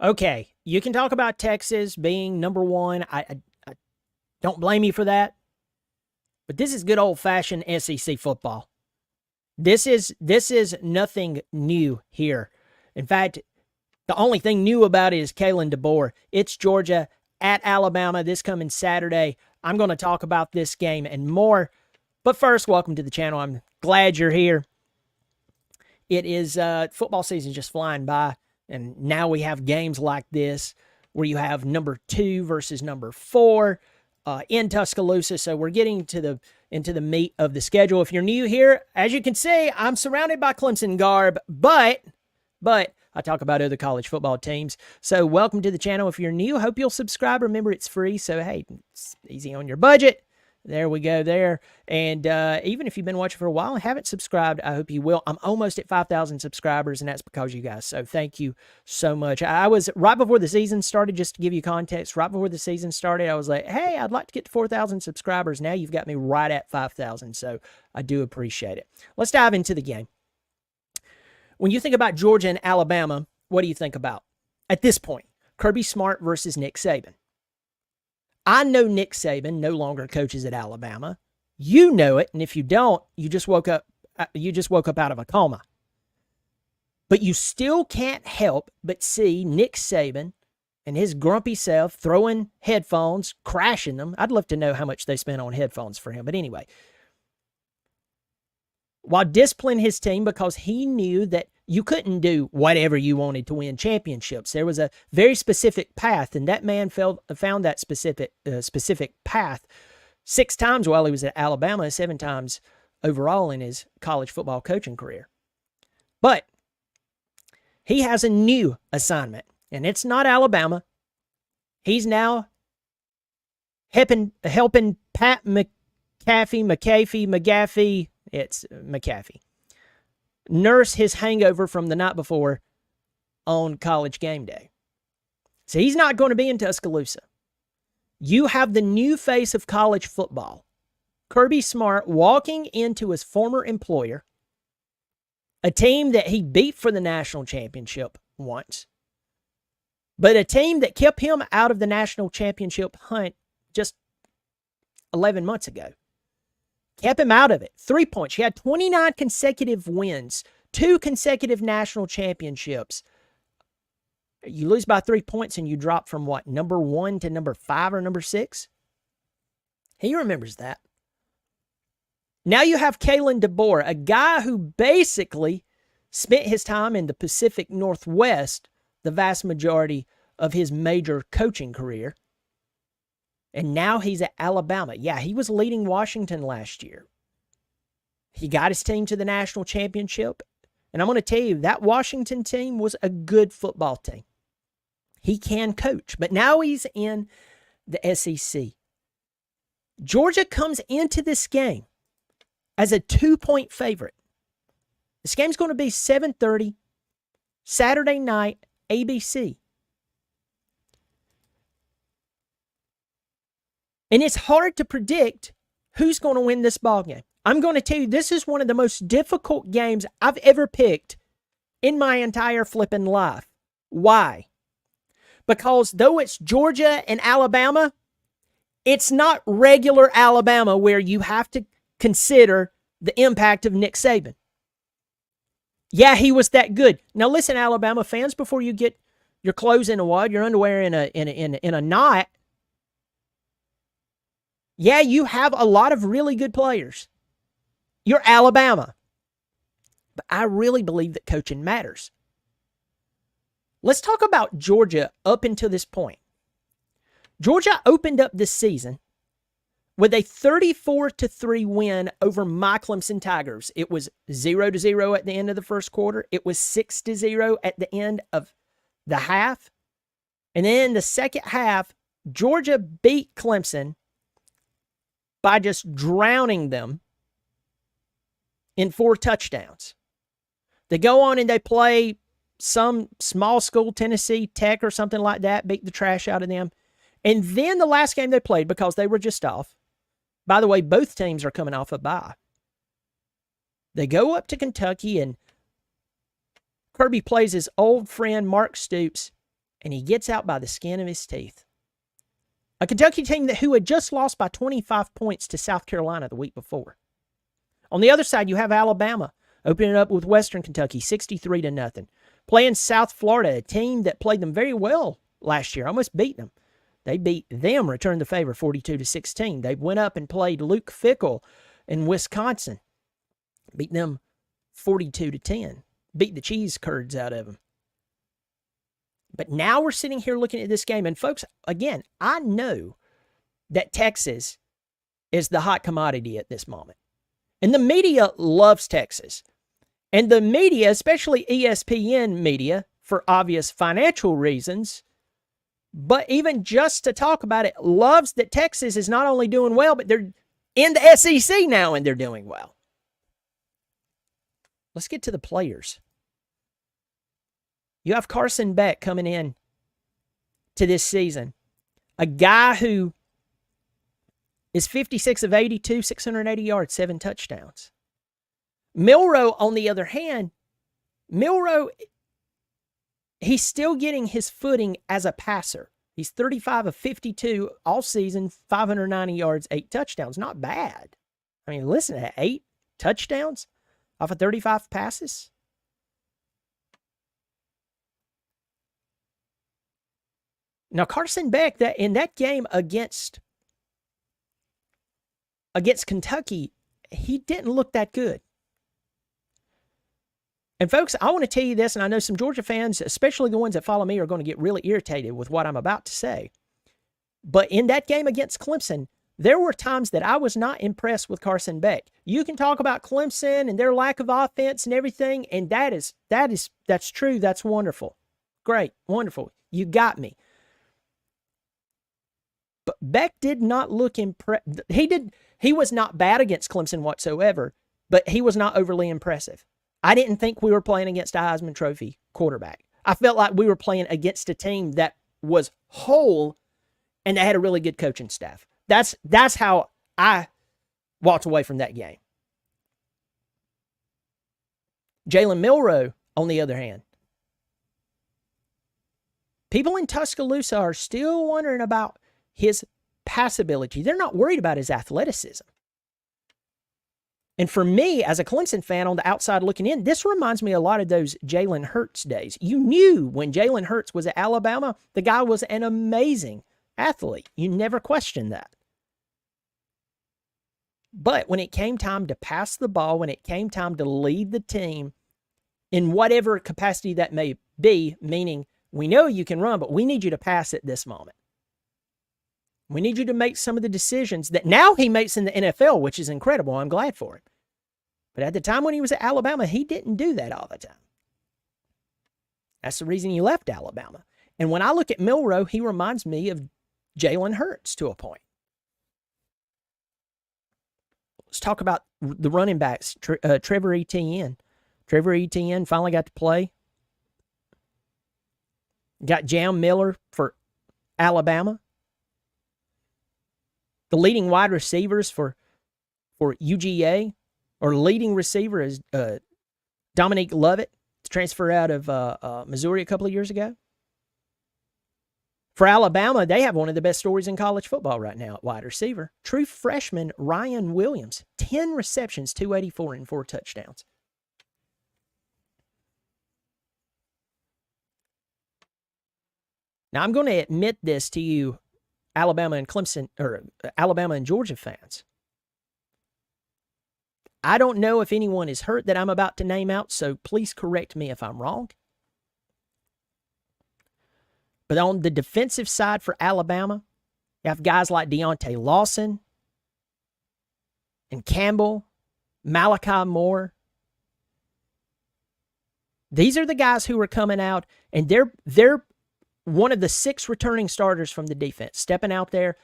Okay, you can talk about Texas being number one. I don't blame you for that, but this is good old fashioned SEC football. This is nothing new here. In fact, the only thing new about it is Kalen DeBoer. It's Georgia at Alabama this coming Saturday. I'm going to talk about this game and more. But first, welcome to the channel. I'm glad you're here. It is football season just flying by, and now we have games like this where you have number 2 versus number 4 in Tuscaloosa. So we're getting to into the meat of the schedule. If you're new here, as you can see, I'm surrounded by Clemson garb, but I talk about other college football teams. So welcome to the channel. If you're new, hope you'll subscribe. Remember, it's free, so hey, it's easy on your budget. There we go there. And even if you've been watching for a while and haven't subscribed, I hope you will. I'm almost at 5,000 subscribers, and that's because you guys. So thank you so much. I was right before the season started, just to give you context, right before the season started, I was like, hey, I'd like to get to 4,000 subscribers. Now you've got me right at 5,000. So I do appreciate it. Let's dive into the game. When you think about Georgia and Alabama, what do you think about? At this point, Kirby Smart versus Nick Saban. I know Nick Saban no longer coaches at Alabama. You know it, and if you don't, you just woke up out of a coma. But you still can't help but see Nick Saban and his grumpy self throwing headphones, crashing them. I'd love to know how much they spent on headphones for him. But anyway, while disciplining his team because he knew that you couldn't do whatever you wanted to win championships. There was a very specific path, and that man found that specific path 6 times while he was at Alabama, 7 times overall in his college football coaching career. But he has a new assignment, and it's not Alabama. He's now helping Pat McAfee, it's McAfee, nurse his hangover from the night before on College game day. So he's not going to be in Tuscaloosa. You have the new face of college football, Kirby Smart, walking into his former employer, a team that he beat for the national championship once, but a team that kept him out of the national championship hunt just 11 months ago. Kept him out of it. 3 points. He had 29 consecutive wins, 2 consecutive national championships. You lose by 3 points and you drop from what, number 1 to number 5 or number 6? He remembers that. Now you have Kalen DeBoer, a guy who basically spent his time in the Pacific Northwest the vast majority of his major coaching career. And now he's at Alabama. Yeah, he was leading Washington last year. He got his team to the national championship. And I'm going to tell you, that Washington team was a good football team. He can coach. But now he's in the SEC. Georgia comes into this game as a 2-point favorite. This game's going to be 7:30, Saturday night, ABC. And it's hard to predict who's going to win this ball game. I'm going to tell you, this is one of the most difficult games I've ever picked in my entire flipping life. Why? Because though it's Georgia and Alabama, it's not regular Alabama where you have to consider the impact of Nick Saban. Yeah, he was that good. Now listen, Alabama fans, before you get your clothes in a wad, your underwear in a knot, yeah, you have a lot of really good players. You're Alabama. But I really believe that coaching matters. Let's talk about Georgia up until this point. Georgia opened up this season with a 34-3 win over my Clemson Tigers. It was 0-0 at the end of the first quarter. It was 6-0 at the end of the half. And then in the second half, Georgia beat Clemson by just drowning them in 4 touchdowns. They go on and they play some small school, Tennessee Tech or something like that, beat the trash out of them. And then the last game they played, because they were just off. By the way, both teams are coming off a bye. They go up to Kentucky, and Kirby plays his old friend Mark Stoops, and he gets out by the skin of his teeth. A Kentucky team who had just lost by 25 points to South Carolina the week before. On the other side, you have Alabama opening up with Western Kentucky 63-0. Playing South Florida, a team that played them very well last year, almost beat them. They beat them, returned the favor 42-16. They went up and played Luke Fickell in Wisconsin, beat them 42-10. Beat the cheese curds out of them. But now we're sitting here looking at this game. And folks, again, I know that Texas is the hot commodity at this moment. And the media loves Texas. And the media, especially ESPN media, for obvious financial reasons, but even just to talk about it, loves that Texas is not only doing well, but they're in the SEC now and they're doing well. Let's get to the players. You have Carson Beck coming in to this season, a guy who is 56 of 82, 680 yards, 7 touchdowns. Milroe, on the other hand, he's still getting his footing as a passer. He's 35 of 52 all season, 590 yards, 8 touchdowns. Not bad. I mean, listen to that, 8 touchdowns off of 35 passes. Now, Carson Beck, that in that game against Kentucky, he didn't look that good. And folks, I want to tell you this, and I know some Georgia fans, especially the ones that follow me, are going to get really irritated with what I'm about to say. But in that game against Clemson, there were times that I was not impressed with Carson Beck. You can talk about Clemson and their lack of offense and everything, and that's true. That's wonderful. Great. Wonderful. You got me. But Beck did not look impressed. He was not bad against Clemson whatsoever, but he was not overly impressive. I didn't think we were playing against a Heisman Trophy quarterback. I felt like we were playing against a team that was whole and that had a really good coaching staff. That's how I walked away from that game. Jalen Milroe, on the other hand, people in Tuscaloosa are still wondering about his passability. They're not worried about his athleticism. And for me, as a Clemson fan on the outside looking in, this reminds me a lot of those Jalen Hurts days. You knew when Jalen Hurts was at Alabama, the guy was an amazing athlete. You never questioned that. But when it came time to pass the ball, when it came time to lead the team in whatever capacity that may be, meaning we know you can run, but we need you to pass at this moment. We need you to make some of the decisions that now he makes in the NFL, which is incredible. I'm glad for it. But at the time when he was at Alabama, he didn't do that all the time. That's the reason he left Alabama. And when I look at Milroe, he reminds me of Jalen Hurts to a point. Let's talk about the running backs. Trevor Etienne. Trevor Etienne finally got to play. Got Jam Miller for Alabama. The leading wide receivers for UGA, or leading receiver, is Dominique Lovett, transfer out of Missouri a couple of years ago. For Alabama, they have one of the best stories in college football right now at wide receiver. True freshman Ryan Williams, 10 receptions, 284 and 4 touchdowns. Now, I'm going to admit this to you, Alabama and Clemson, or Alabama and Georgia fans. I don't know if anyone is hurt that I'm about to name out, so please correct me if I'm wrong. But on the defensive side for Alabama, you have guys like Deontay Lawson and Campbell, Malachi Moore. These are the guys who are coming out, and they're one of the 6 returning starters from the defense, stepping out there,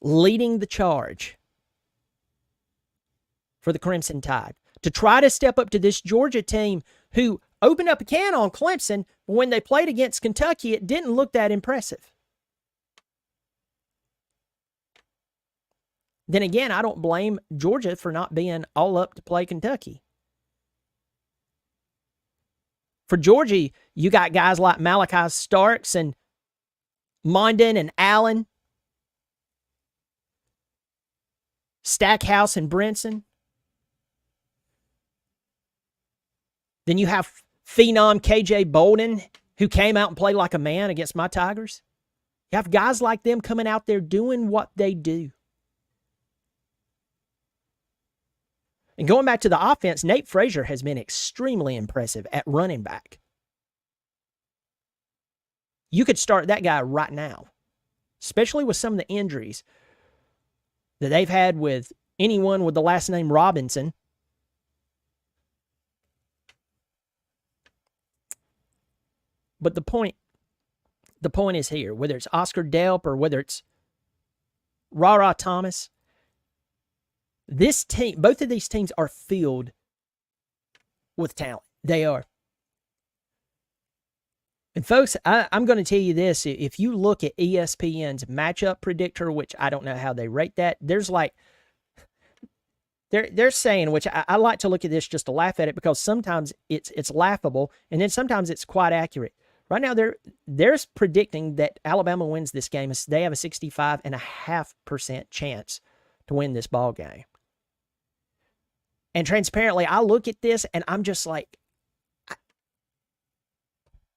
leading the charge for the Crimson Tide to try to step up to this Georgia team who opened up a can on Clemson, but when they played against Kentucky, it didn't look that impressive. Then again, I don't blame Georgia for not being all up to play Kentucky. For Georgia, You got guys like Malachi Starks and Mondon and Allen, Stackhouse and Brinson. Then you have phenom KJ Bolden, who came out and played like a man against my Tigers. You have guys like them coming out there doing what they do. And going back to the offense, Nate Frazier has been extremely impressive at running back. You could start that guy right now, especially with some of the injuries that they've had with anyone with the last name Robinson. But the point is here, whether it's Oscar Delp or whether it's Rara Thomas, this team, both of these teams are filled with talent. They are. And folks, I'm going to tell you this. If you look at ESPN's matchup predictor, which I don't know how they rate that, there's like, they're saying, which I like to look at this just to laugh at it, because sometimes it's laughable and then sometimes it's quite accurate. Right now, they're predicting that Alabama wins this game. They have a 65.5% chance to win this ball game. And transparently, I look at this and I'm just like,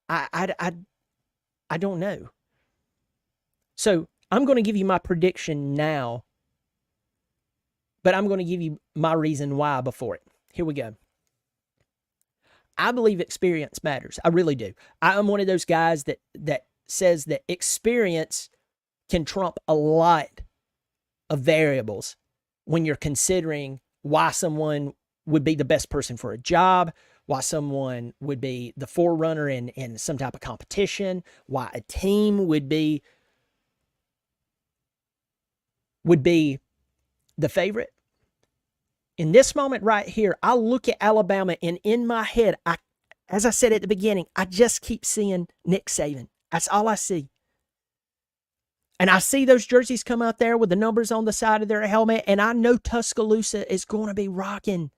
I don't know. So I'm going to give you my prediction now, but I'm going to give you my reason why before it. Here we go. I believe experience matters. I really do. I'm one of those guys that says that experience can trump a lot of variables when you're considering why someone would be the best person for a job, why someone would be the forerunner in some type of competition, why a team would be the favorite. In this moment right here, I look at Alabama and in my head, as I said at the beginning, I just keep seeing Nick Saban. That's all I see. And I see those jerseys come out there with the numbers on the side of their helmet, and I know Tuscaloosa is going to be rocking.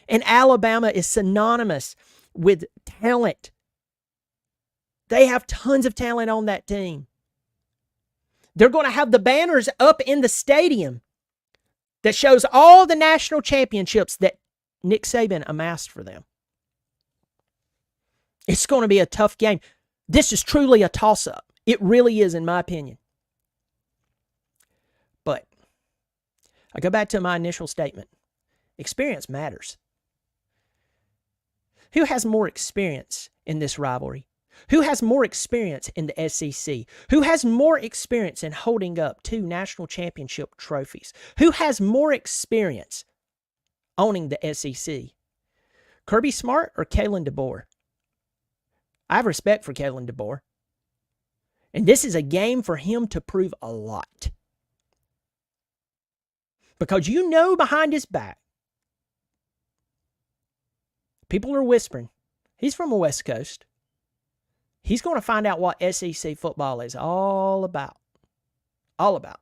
And Alabama is synonymous with talent. They have tons of talent on that team. They're going to have the banners up in the stadium that shows all the national championships that Nick Saban amassed for them. It's going to be a tough game. This is truly a toss-up. It really is, in my opinion. But I go back to my initial statement. Experience matters. Who has more experience in this rivalry? Who has more experience in the SEC? Who has more experience in holding up 2 national championship trophies? Who has more experience owning the SEC? Kirby Smart or Kalen DeBoer? I have respect for Kalen DeBoer. And this is a game for him to prove a lot. Because you know behind his back, people are whispering, he's from the West Coast. He's going to find out what SEC football is all about. All about.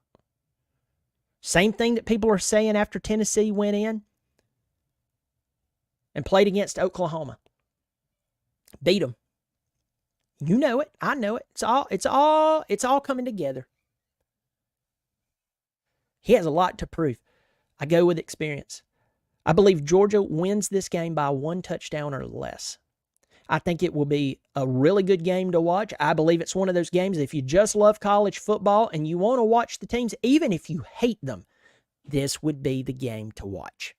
Same thing that people are saying after Tennessee went in and played against Oklahoma. Beat them. You know it. I know it. It's all coming together. He has a lot to prove. I go with experience. I believe Georgia wins this game by 1 touchdown or less. I think it will be a really good game to watch. I believe it's one of those games, if you just love college football and you want to watch the teams, even if you hate them, this would be the game to watch.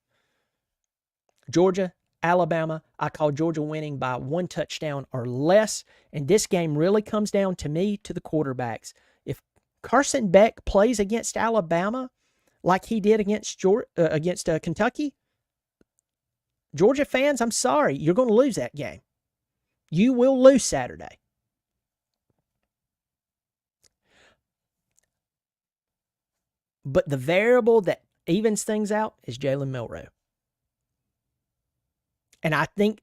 Georgia, Alabama, I call Georgia winning by 1 touchdown or less. And this game really comes down to me, to the quarterbacks. If Carson Beck plays against Alabama like he did against Kentucky, Georgia fans, I'm sorry, you're going to lose that game. You will lose Saturday. But the variable that evens things out is Jalen Milroe. And I think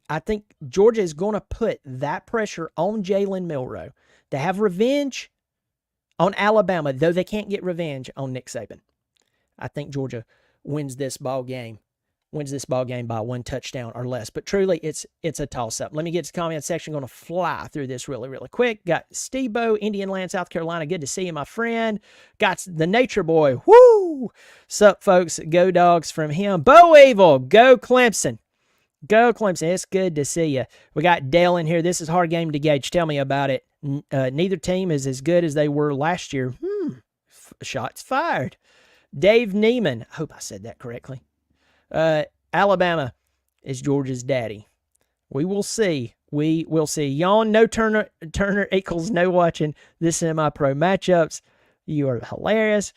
Georgia is going to put that pressure on Jalen Milroe to have revenge on Alabama, though they can't get revenge on Nick Saban. I think Georgia wins this ball game wins this ball game by 1 touchdown or less. But truly, it's a toss-up. Let me get to the comment section. Going to fly through this really, really quick. Got Steve-Bo, Indian Land, South Carolina. Good to see you, my friend. Got the Nature Boy. Woo! Sup, folks? Go Dogs from him. Bo Evil. Go Clemson. Go Clemson. It's good to see you. We got Dale in here. This is a hard game to gauge. Tell me about it. Neither team is as good as they were last year. Shots fired. Dave Neiman. I hope I said that correctly. Alabama is Georgia's daddy. We will see. We will see. Yawn, no Turner equals no watching this semi-pro matchups. You are hilarious.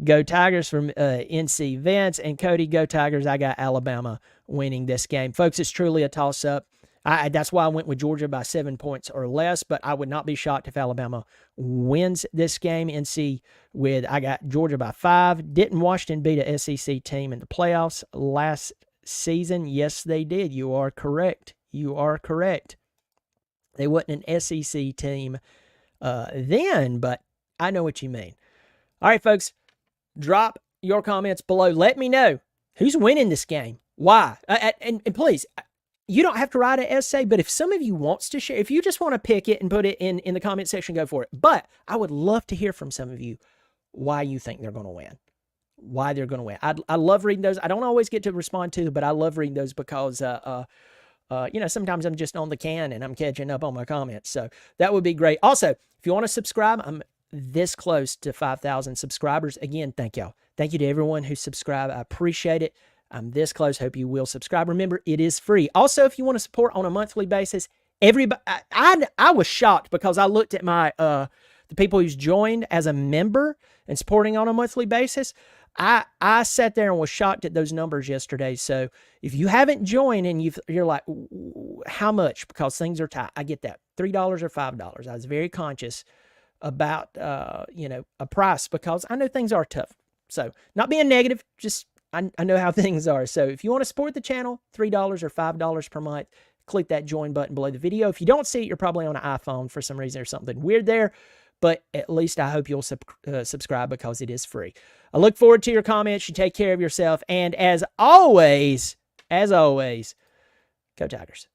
Go Tigers from NC Vince. And Cody, go Tigers. I got Alabama winning this game. Folks, it's truly a toss-up. That's why I went with Georgia by 7 points or less, but I would not be shocked if Alabama wins this game. I got Georgia by 5. Didn't Washington beat a SEC team in the playoffs last season? Yes, they did. You are correct. You are correct. They wasn't an SEC team then, but I know what you mean. All right, folks, drop your comments below. Let me know who's winning this game. Why? And please, you don't have to write an essay, but if some of you wants to share, if you just want to pick it and put it in the comment section, go for it. But I would love to hear from some of you why you think they're going to win. Why they're going to win. I love reading those. I don't always get to respond to, but I love reading those because, sometimes I'm just on the can and I'm catching up on my comments. So that would be great. Also, if you want to subscribe, I'm this close to 5,000 subscribers. Again, thank y'all. Thank you to everyone who subscribed. I appreciate it. I'm this close. Hope you will subscribe. Remember, it is free. Also, if you want to support on a monthly basis, everybody, I was shocked because I looked at my the people who's joined as a member and supporting on a monthly basis. I sat there and was shocked at those numbers yesterday. So if you haven't joined and you're like, how much? Because things are tight. I get that. $3 or $5. I was very conscious about a price because I know things are tough. So not being negative, just I know how things are. So if you want to support the channel, $3 or $5 per month, click that join button below the video. If you don't see it, you're probably on an iPhone for some reason or something weird there. But at least I hope you'll subscribe because it is free. I look forward to your comments. You take care of yourself. And as always, go Tigers.